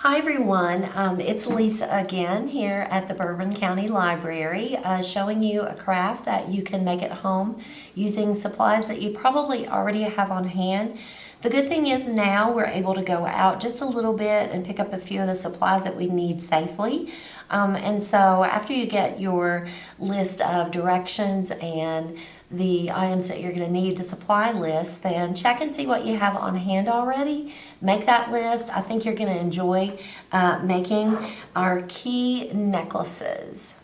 Hi everyone, it's Lisa again here at the Bourbon County Library showing you a craft that you can make at home using supplies that you probably already have on hand. The good thing is now we're able to go out just a little bit and pick up a few of the supplies that we need safely. And so after you get your list of directions and the items that you're going to need, the supply list, then check and see what you have on hand already. Make that list. I think you're going to enjoy making our key necklaces.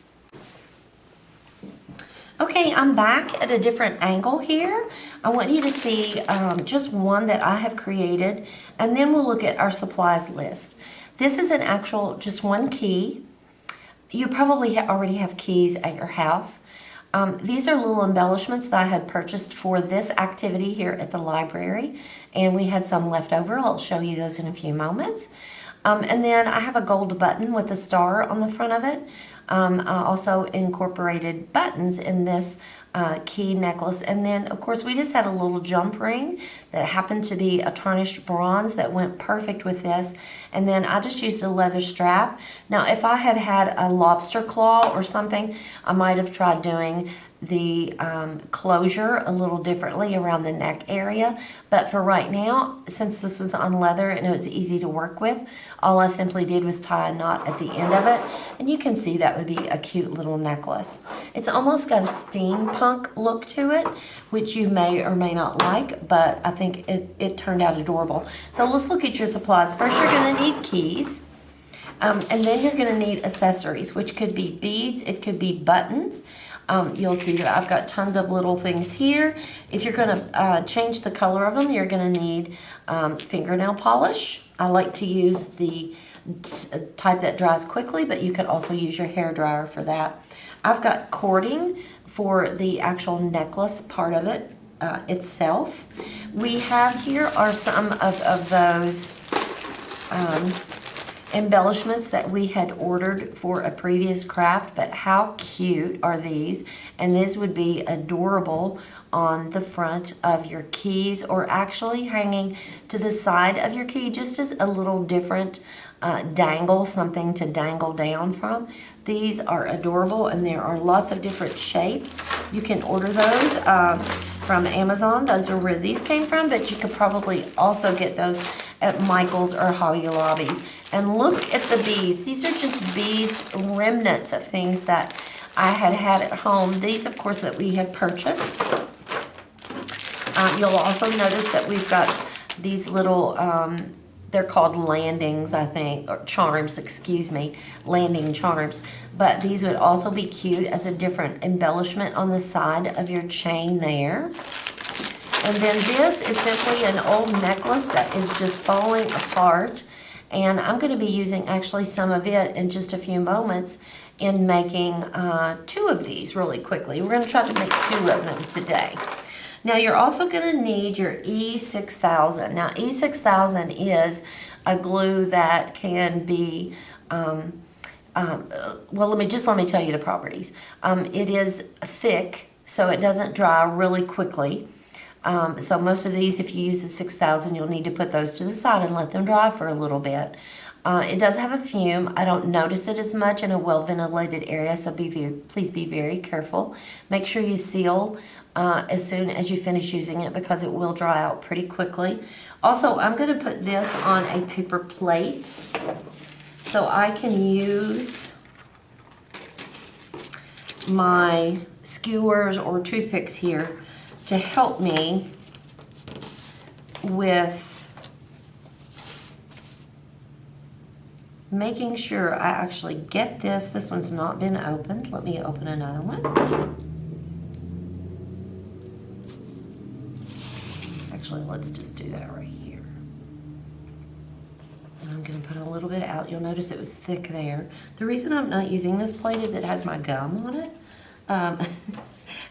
Okay, I'm back at a different angle here. I want you to see just one that I have created, and then we'll look at our supplies list. This is an actual, just one key. You probably already have keys at your house. These are little embellishments that I had purchased for this activity here at the library, and we had some left over. I'll show you those in a few moments. And then I have a gold button with a star on the front of it. I also incorporated buttons in this key necklace, and then of course we just had a little jump ring that happened to be a tarnished bronze that went perfect with this, and then I just used a leather strap. Now if I had had a lobster claw or something, I might have tried doing the closure a little differently around the neck area, but for right now, since this was on leather and it was easy to work with, all I simply did was tie a knot at the end of it, and you can see that would be a cute little necklace. It's almost got a steampunk look to it, which you may or may not like, but I think it turned out adorable. So let's look at your supplies. First, you're going to need keys. And then you're going to need accessories, which could be beads, it could be buttons. You'll see that I've got tons of little things here. If you're going to change the color of them, you're going to need fingernail polish. I like to use the type that dries quickly, but you could also use your hair dryer for that. I've got cording for the actual necklace part of it itself. We have here are some of those embellishments that we had ordered for a previous craft, but how cute are these? And these would be adorable on the front of your keys, or actually hanging to the side of your key, just as a little different dangle, something to dangle down from. These are adorable, and there are lots of different shapes. You can order those from Amazon. Those are where these came from, but you could probably also get those at Michael's or Hobby Lobby's. And look at the beads. These are just beads, remnants of things that I had at home. These, of course, that we had purchased. You'll also notice that we've got these little, they're called landings, I think, or charms, excuse me, landing charms. But these would also be cute as a different embellishment on the side of your chain there. And then this is simply an old necklace that is just falling apart. And I'm going to be using actually some of it in just a few moments in making two of these really quickly. We're going to try to make two of them today. Now you're also going to need your E6000. Now E6000 is a glue that can be, well let me tell you the properties. It is thick, so it doesn't dry really quickly. So most of these, if you use the 6000, you'll need to put those to the side and let them dry for a little bit. It does have a fume. I don't notice it as much in a well-ventilated area, so please be very careful. Make sure you seal as soon as you finish using it, because it will dry out pretty quickly. Also, I'm going to put this on a paper plate so I can use my skewers or toothpicks here to help me with making sure I actually get this. This one's not been opened. Let me open another one. Actually, let's just do that right here. And I'm going to put a little bit out. You'll notice it was thick there. The reason I'm not using this plate is it has my gum on it.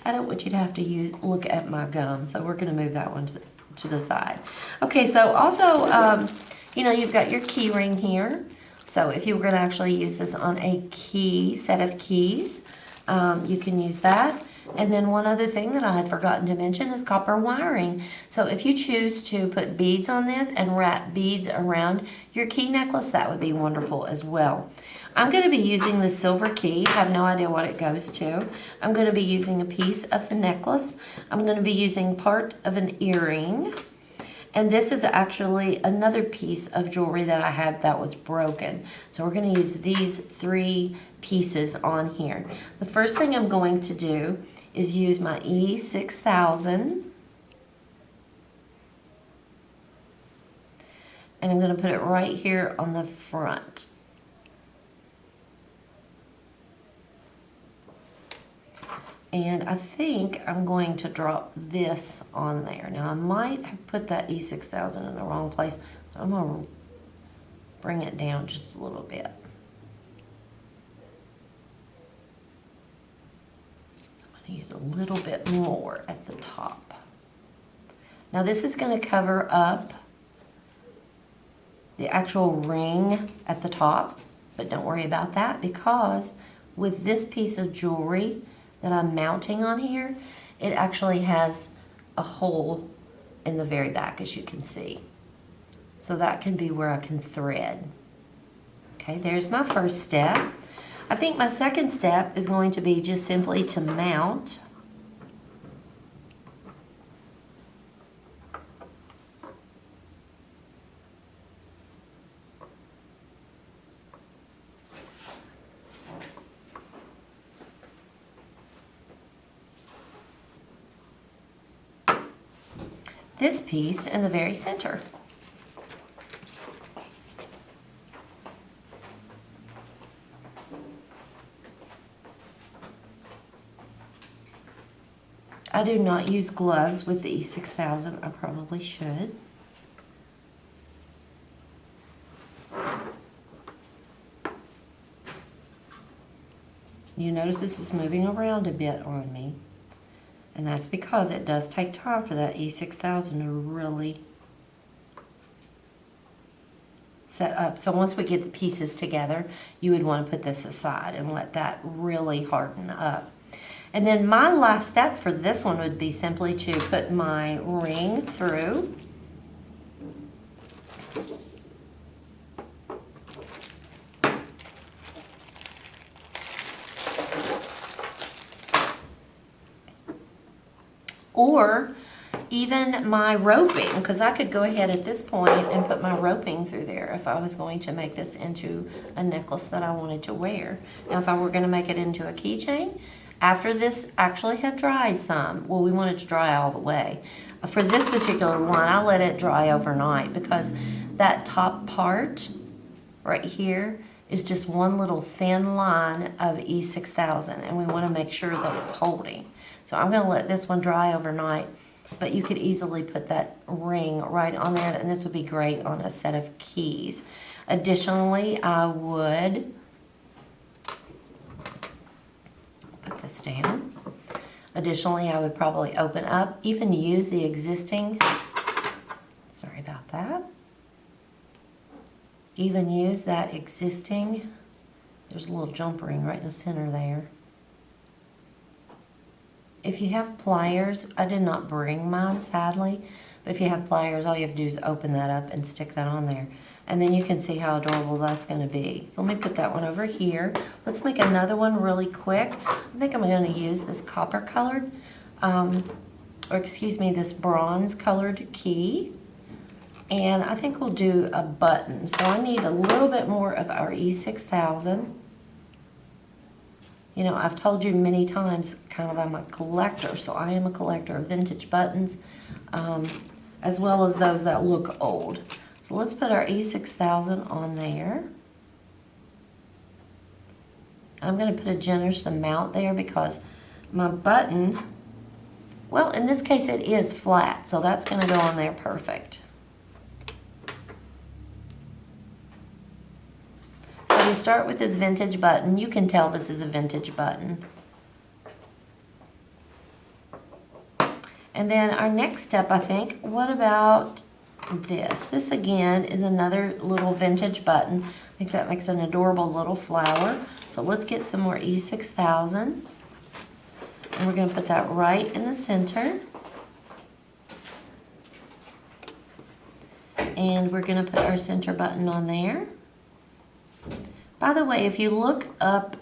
I don't want you to have to look at my gum, so we're going to move that one to the side. Okay, so also, you know, you've got your key ring here. So if you were going to actually use this on a set of keys, you can use that. And then one other thing that I had forgotten to mention is copper wiring. So if you choose to put beads on this and wrap beads around your key necklace, that would be wonderful as well. I'm going to be using the silver key. I have no idea what it goes to. I'm going to be using a piece of the necklace. I'm going to be using part of an earring. And this is actually another piece of jewelry that I had that was broken. So we're going to use these 3 pieces on here. The first thing I'm going to do is use my E6000. And I'm going to put it right here on the front. And I think I'm going to drop this on there. Now I might have put that E6000 in the wrong place, so I'm going to bring it down just a little bit. I'm going to use a little bit more at the top. Now this is going to cover up the actual ring at the top, but don't worry about that, because with this piece of jewelry that I'm mounting on here, it actually has a hole in the very back, as you can see. So that can be where I can thread. Okay, there's my first step. I think my second step is going to be just simply to mount. This piece in the very center. I do not use gloves with the E6000. I probably should. You notice this is moving around a bit on me. And that's because it does take time for that E6000 to really set up. So once we get the pieces together, you would want to put this aside and let that really harden up. And then my last step for this one would be simply to put my ring through. Or even my roping, because I could go ahead at this point and put my roping through there if I was going to make this into a necklace that I wanted to wear. Now if I were going to make it into a keychain, after this actually had dried some, well, we want it to dry all the way. For this particular one, I let it dry overnight because that top part right here is just one little thin line of E6000, and we want to make sure that it's holding. So I'm going to let this one dry overnight, but you could easily put that ring right on there, and this would be great on a set of keys. Additionally, I would put this down. Additionally, I would probably open up, even use the existing, sorry about that, even use that existing, there's a little jump ring right in the center there. If you have pliers, I did not bring mine, sadly, but if you have pliers, all you have to do is open that up and stick that on there. And then you can see how adorable that's going to be. So let me put that one over here. Let's make another one really quick. I think I'm going to use this copper colored, this bronze colored key. And I think we'll do a button. So I need a little bit more of our E6000. You know, I've told you many times, kind of, I'm a collector, so I am a collector of vintage buttons, as well as those that look old. So let's put our E6000 on there. I'm going to put a generous amount there because my button, well, in this case it is flat, so that's going to go on there perfect. So we start with this vintage button. You can tell this is a vintage button. And then our next step, I think, what about this? This again is another little vintage button. I think that makes an adorable little flower. So let's get some more E6000. And we're going to put that right in the center. And we're going to put our center button on there. By the way, if you look up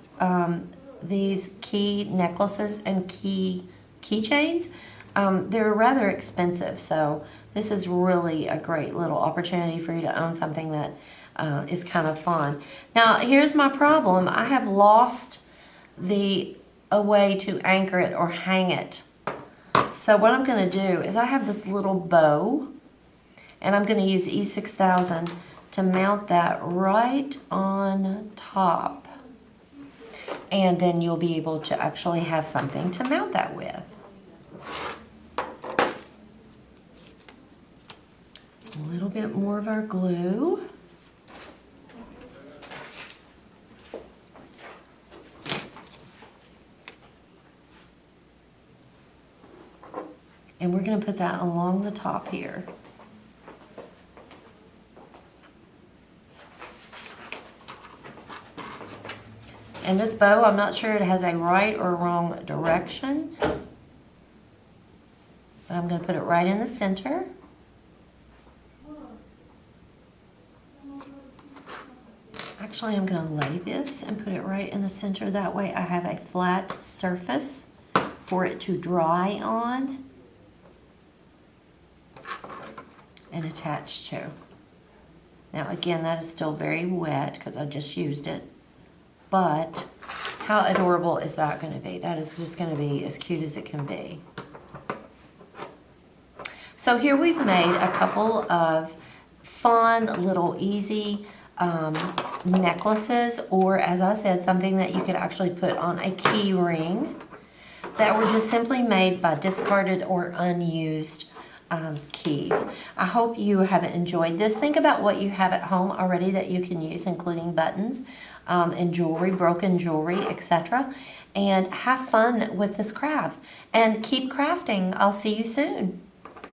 these key necklaces and keychains, they're rather expensive. So this is really a great little opportunity for you to own something that is kind of fun. Now, here's my problem. I have lost a way to anchor it or hang it. So what I'm going to do is I have this little bow, and I'm going to use E6000 to mount that right on top. And then you'll be able to actually have something to mount that with. A little bit more of our glue. And we're going to put that along the top here. And this bow, I'm not sure it has a right or wrong direction, but I'm going to put it right in the center. Actually, I'm going to lay this and put it right in the center. That way I have a flat surface for it to dry on and attach to. Now again, that is still very wet because I just used it. But how adorable is that going to be? That is just going to be as cute as it can be. So here we've made a couple of fun little easy necklaces, or as I said, something that you could actually put on a key ring that were just simply made by discarded or unused keys. I hope you have enjoyed this. Think about what you have at home already that you can use, including buttons and jewelry, broken jewelry, etc. And have fun with this craft. And keep crafting. I'll see you soon.